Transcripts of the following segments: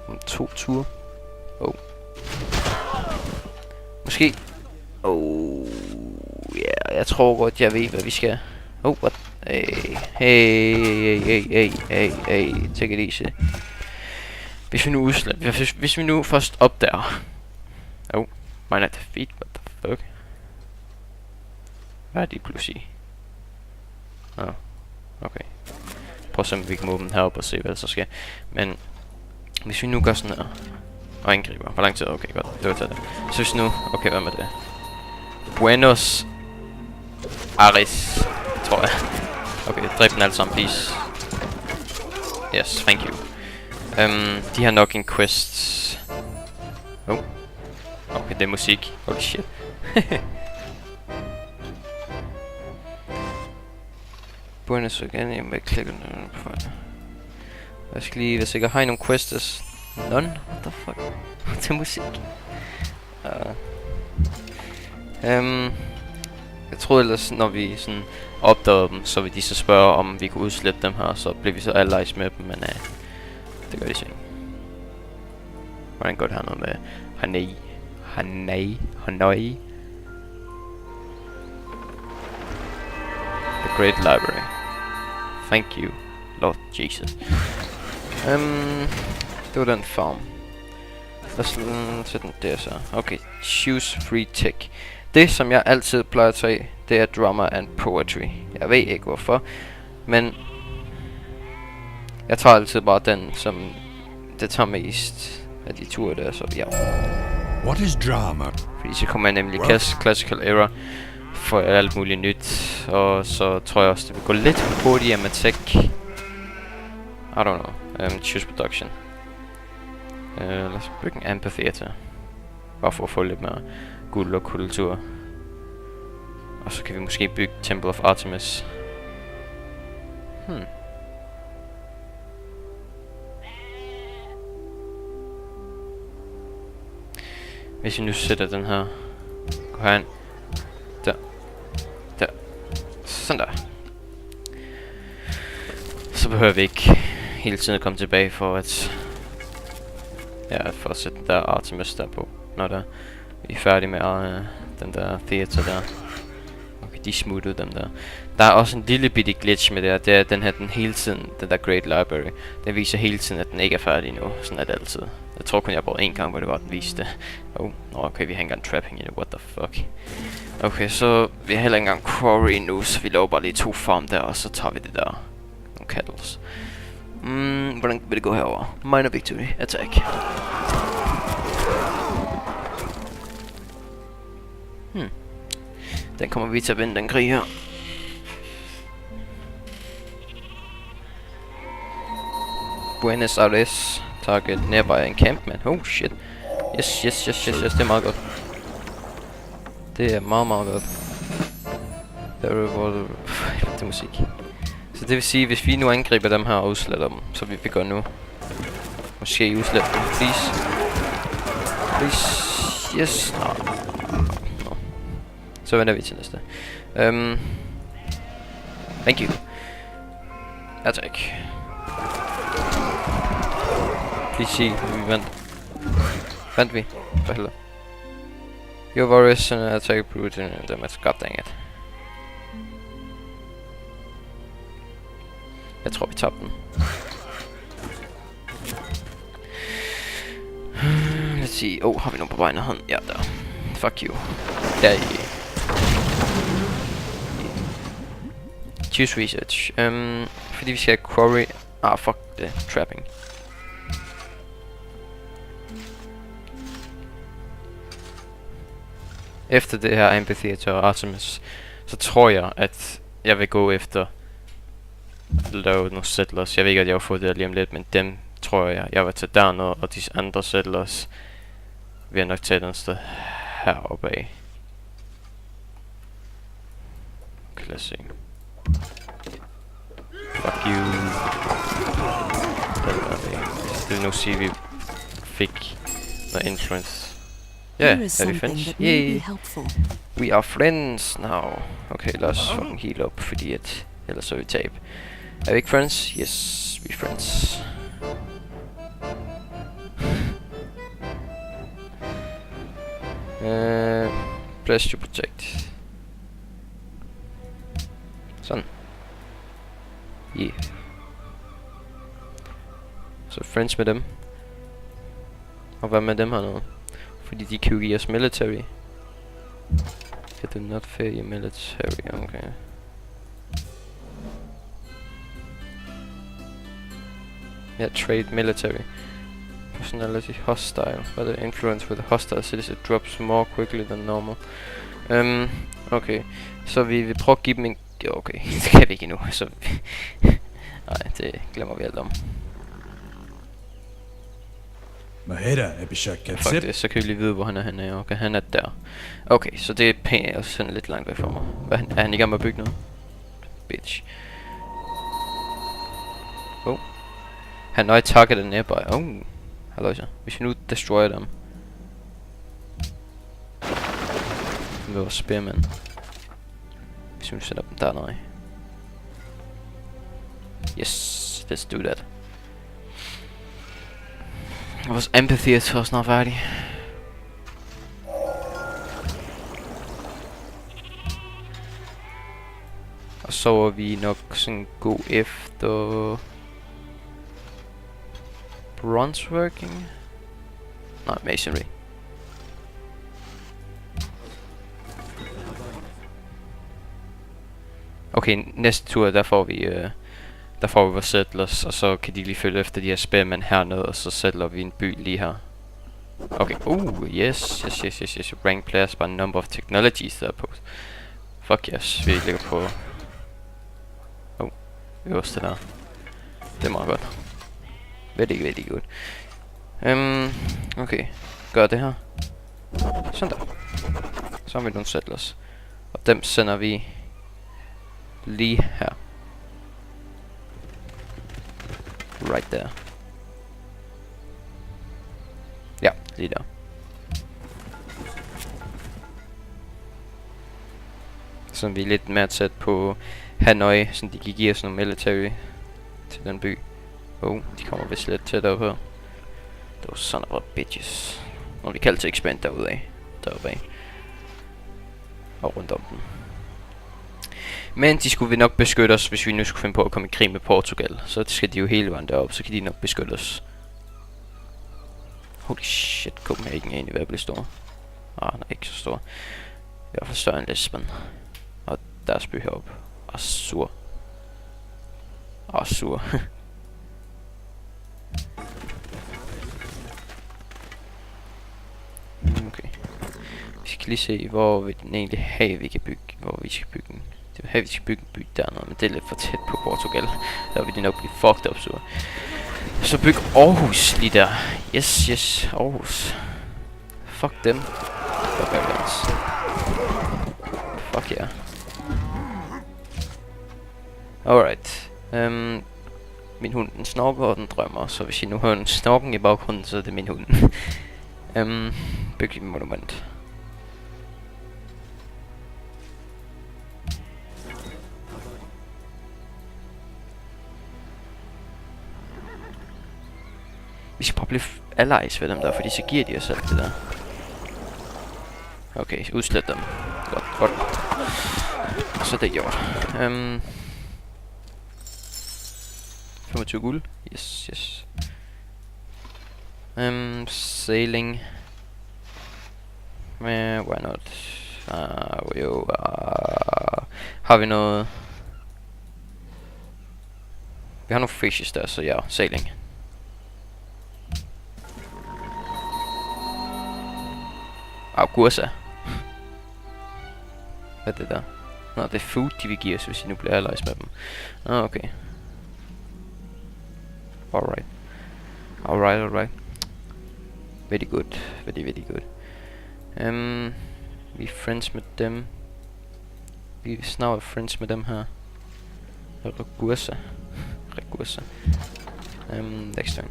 Om 2 ture. Oh. Måske. Oh. Ja, yeah, jeg tror godt, jeg ved, hvad vi skal. Oh, what? Hey, take it easy. Hvis vi nu først opdager. Oh, mine er defeat, what the fuck? Hvad er de pludselig? Oh, okay. Prøv at se, om vi kan åbne herop og se, hvad der så sker. Men hvis vi nu gør sådan her og angriber. Hvor lang tid? Okay, godt. Det var taget det. Så hvis nu... Okay, hvad med det? Buenos Aires, tror jeg. Okay, dræb den alle sammen, please. Yes, thank you. De har nok en quest. Oh. Okay, det er musik. Holy shit. Buenos igen, jeg må klikke den på. Jeg skal lige, hvis jeg ikke har nogle quests. None? What the fuck? Det er musik. Jeg troede ellers, når vi sådan opdager dem, så vil de så spørge, om vi kunne udslette dem her, så bliver vi så allies med dem, men det gør de så ikke. Hvordan går det her noget med Hanoi? The Great Library. Thank you, Lord Jesus. Det var den farm. Lad os sætte den der så. Okay, choose free tech. Det som jeg altid plejer at tage, det er drama and poetry. Jeg ved ikke hvorfor, men jeg tager altid bare den, som det tager mest af de ture der, så ja. What is drama? Fordi så kommer jeg nemlig classical era for alt muligt nyt, og så tror jeg også det vil gå lidt hurtigere med tech. I don't know. Choose production. Lad os bygge en amphitheater. Bare for at få lidt mere guld og kultur. Og så kan vi måske bygge Temple of Artemis. Hvis vi nu sætter den her. Gå herind. Der. Sådan der. Så behøver vi ikke hele tiden at komme tilbage for at... Ja, for at sætte den der Artemis der på. Når der vi er færdige med den der theater der. Okay, de smuttede dem der. Der er også en lille bitte glitch med det her. Det er den her, den hele tiden, den der Great Library. Den viser hele tiden, at den ikke er færdig nu. Sådan er det altid. Jeg tror kun jeg brugte en gang, hvor det var, den viste. Okay, vi har ikke engang trapping i det. What the fuck. Okay, så vi har heller ikke engang quarry nu, så vi laver bare lige 2 farm der, og så tager vi det der. Nogle kettles. Hvordan vil det gå herover? Minor victory, attack. Den kommer vi til at vinde, den krig her. Buenos Aires. Target nearby encampment. Oh shit. Yes, det er meget godt. Det er meget godt. Det er musik. Så det vil sige, hvis vi nu angriber dem her og udsletter dem, så vi gør nu. Måske udslette dem, please. Yes. No. Så vender vi til næste. Thank you. Attack. Please see, vi vandt. Vandt vi? For helvede. Your warriors and attack brute damage. God dang it. Jeg tror vi tabte den. Let's see. Har vi nogen på vejen af hånd? Ja, der. Fuck you. Der er choose research. Fordi vi skal have quarry. Fuck det. Trapping. Efter det her Amphitheater og Artemis, så tror jeg, at jeg vil gå efter lave nogle settlers. Jeg ved ikke, at jeg har fået det lige om lidt, men dem tror jeg vil tage dernede, og de andre settlers vil jeg nok tage den sted heroppe af. Okay, lad os se. Fuck you. Det vil nu sige, at vi fik noget influence. Yeah, er vi friends? Yay! We are friends now. Okay, lad os fucking heal up, fordi at ellers så vi tab. Er vi ikke friends? Yes, we friends. Place to protect. Sådan. Yeah. Så friends med dem. Og hvad med dem her nu? Fordi de kan jo give os military. It do not fail your military, okay. Yeah, trade military. Personality hostile. But the influence with hostile cities it drops more quickly than normal. Okay. Så vi vil prøve at give dem en... Okay, det kan vi ikke endnu. Så nej, det glemmer vi alt om. Fuck det, så kan vi lige vide, hvor han er henne. Okay, han er der. Okay, så det er pænt og sådan lidt langt væk fra mig. Hvad, er han i gang med at bygge noget? Bitch. Oh. Han nøje targeted nearby. Oh. Halløjsa. Hvis vi nu destroyer dem. Med vores spearmen. Hvis vi nu sætter dem dernede. Yes, let's do that. Vores empathy er så snart færdig. Og så er vi nok sådan gå efter bronze working. Nej, masonry. Okay, næste tur der får vi vores settlers, og så kan de lige følge efter de her spearmen hernede, og så settler vi en by lige her. Okay, yes. Rank players by number of technologies der er på. Fuck yes, vi ligger på... øverste der. Det er meget godt. Very good. Okay, gør det her. Sådan der. Så har vi nogle settlers. Og dem sender vi lige her. Right there. Ja, lige der. Så vi er lidt mere tæt på Hanoi, så de kan give os noget military til den by. De kommer vist lidt tættere på. Those son of a bitches. Og vi kan altid expand derude af. Deroppe af. Og rundt om den. Men de skulle nok beskytte os, hvis vi nu skulle finde på at komme i krig med Portugal. Så skal de jo hele vejen deroppe, så kan de nok beskytte os. Holy shit, Copenhagen er egentlig ved at blive stor. Den er ikke så stor. I hvert fald større end Lisbon. Og deres by heroppe. Sur. Okay. Vi skal lige se, hvor vi den egentlig have, vi kan bygge. Hvor vi skal bygge den. Det vil have, vi skal bygge en by dernede, men det er lidt for tæt på Portugal. Der vil de nok blive fucked up, så byg Aarhus lige der. Yes, Aarhus. Fuck dem. Fuck everyone. Fuck yeah. Alright. Min hund den snorker og den drømmer, så hvis I nu hører en snorken i baggrunden, så er det min hund. Byg et monument. Vi skal bare blive allies ved dem der, fordi så giver de os alt det der. Okay, udslet dem. Godt. Så det er gjort. 25 guld. Yes. Sailing. Why not? Har vi noget? Vi har nogle fishes der, så ja, sailing. Augursa. Hvad er det der? Nå, det er food, de vil give os, hvis I nu bliver allies med dem. Okay. Alright. Very good. Vi er friends med dem. Vi er snart friends med dem her. Regursa. Next turn.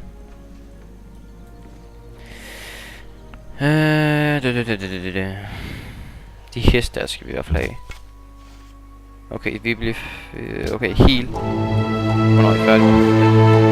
De heste der skal vi i hvert fald have. Okay, vi bliver... okay, heal. Hvornår er I færdige?